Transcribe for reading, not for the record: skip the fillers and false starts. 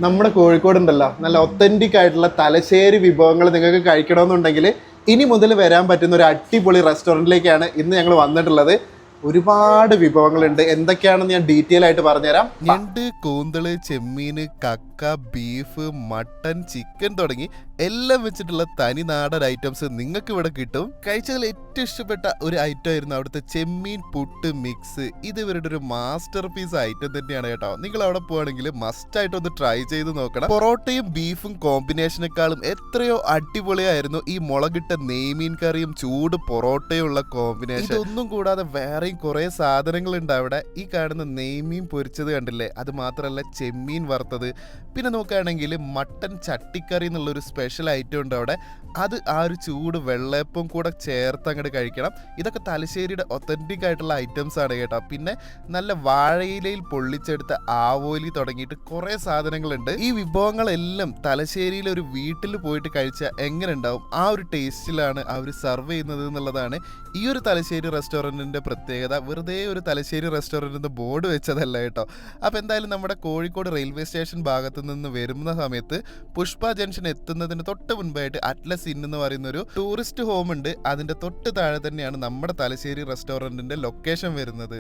നമ്മുടെ കോഴിക്കോട് ഉണ്ടല്ലോ നല്ല ഒത്തൻറ്റിക് ആയിട്ടുള്ള തലശ്ശേരി വിഭവങ്ങൾ നിങ്ങൾക്ക് കഴിക്കണമെന്നുണ്ടെങ്കിൽ ഇനി മുതൽ വരാൻ പറ്റുന്ന ഒരു അടിപൊളി റെസ്റ്റോറൻറ്റിലേക്കാണ് ഇന്ന് ഞങ്ങൾ വന്നിട്ടുള്ളത്. ഒരുപാട് വിഭവങ്ങളുണ്ട്. എന്തൊക്കെയാണെന്ന് ഞാൻ ഡീറ്റെയിൽ ആയിട്ട് പറഞ്ഞുതരാം. ഞണ്ട്, കൂന്തള്, ചെമ്മീന്, കക്ക, ബീഫ്, മട്ടൻ, ചിക്കൻ തുടങ്ങി എല്ലാം വെച്ചിട്ടുള്ള തനി നാടൻ ഐറ്റംസ് നിങ്ങൾക്ക് ഇവിടെ കിട്ടും. കഴിച്ചതിൽ ഏറ്റവും ഇഷ്ടപ്പെട്ട ഒരു ഐറ്റം ആയിരുന്നു അവിടുത്തെ ചെമ്മീൻ പുട്ട് മിക്സ്. ഇത് ഇവരുടെ ഒരു മാസ്റ്റർ പീസ് ഐറ്റം തന്നെയാണ് കേട്ടോ. നിങ്ങൾ അവിടെ പോവാണെങ്കിൽ മസ്റ്റ് ആയിട്ട് ഒന്ന് ട്രൈ ചെയ്ത് നോക്കണം. പൊറോട്ടയും ബീഫും കോമ്പിനേഷനേക്കാളും എത്രയോ അടിപൊളിയായിരുന്നു ഈ മുളകിട്ട നെയ്മീൻ കറിയും ചൂട് പൊറോട്ടയും ഉള്ള കോമ്പിനേഷൻ. ഇതൊന്നും കൂടാതെ വേറെയും കുറെ സാധനങ്ങളുണ്ട് അവിടെ. ഈ കാണുന്ന നെയ്മീൻ പൊരിച്ചത് കണ്ടില്ലേ, അത് മാത്രമല്ല ചെമ്മീൻ വറുത്തത്. പിന്നെ നോക്കുകയാണെങ്കിൽ മട്ടൻ ചട്ടിക്കറി എന്നുള്ളൊരു സ്പെഷ്യൽ ഐറ്റം ഉണ്ട് അവിടെ. അത് ആ ഒരു ചൂട് വെള്ളയപ്പം കൂടെ ചേർത്ത് അങ്ങോട്ട് കഴിക്കണം. ഇതൊക്കെ തലശ്ശേരിയുടെ ഒത്തൻറ്റിക് ആയിട്ടുള്ള ഐറ്റംസ് ആണ് കേട്ടോ. പിന്നെ നല്ല വാഴയിലയിൽ പൊള്ളിച്ചെടുത്ത ആവോലി തുടങ്ങിയിട്ട് കുറേ സാധനങ്ങളുണ്ട്. ഈ വിഭവങ്ങളെല്ലാം തലശ്ശേരിയിൽ ഒരു വീട്ടിൽ പോയിട്ട് കഴിച്ചാൽ എങ്ങനെ ഉണ്ടാവും ആ ഒരു ടേസ്റ്റിലാണ് അവർ സർവ് ചെയ്യുന്നത് എന്നുള്ളതാണ് ഈ ഒരു തലശ്ശേരി റെസ്റ്റോറൻറ്റിൻ്റെ പ്രത്യേകത. വെറുതെ ഒരു തലശ്ശേരി റെസ്റ്റോറൻറ്റ് ബോർഡ് വെച്ചതല്ല കേട്ടോ. അപ്പോൾ എന്തായാലും നമ്മുടെ കോഴിക്കോട് റെയിൽവേ സ്റ്റേഷൻ ഭാഗത്ത് നിന്ന് വരുന്ന സമയത്ത് പുഷ്പ ജംഗ്ഷൻ എത്തുന്നതിന് തൊട്ട് മുൻപായിട്ട് അറ്റ്ലസ് ഇൻ എന്ന് പറയുന്നൊരു ടൂറിസ്റ്റ് ഹോം ഉണ്ട്. അതിൻ്റെ തൊട്ട് താഴെ തന്നെയാണ് നമ്മുടെ തലശ്ശേരി റെസ്റ്റോറൻറ്റിൻ്റെ ലൊക്കേഷൻ വരുന്നത്.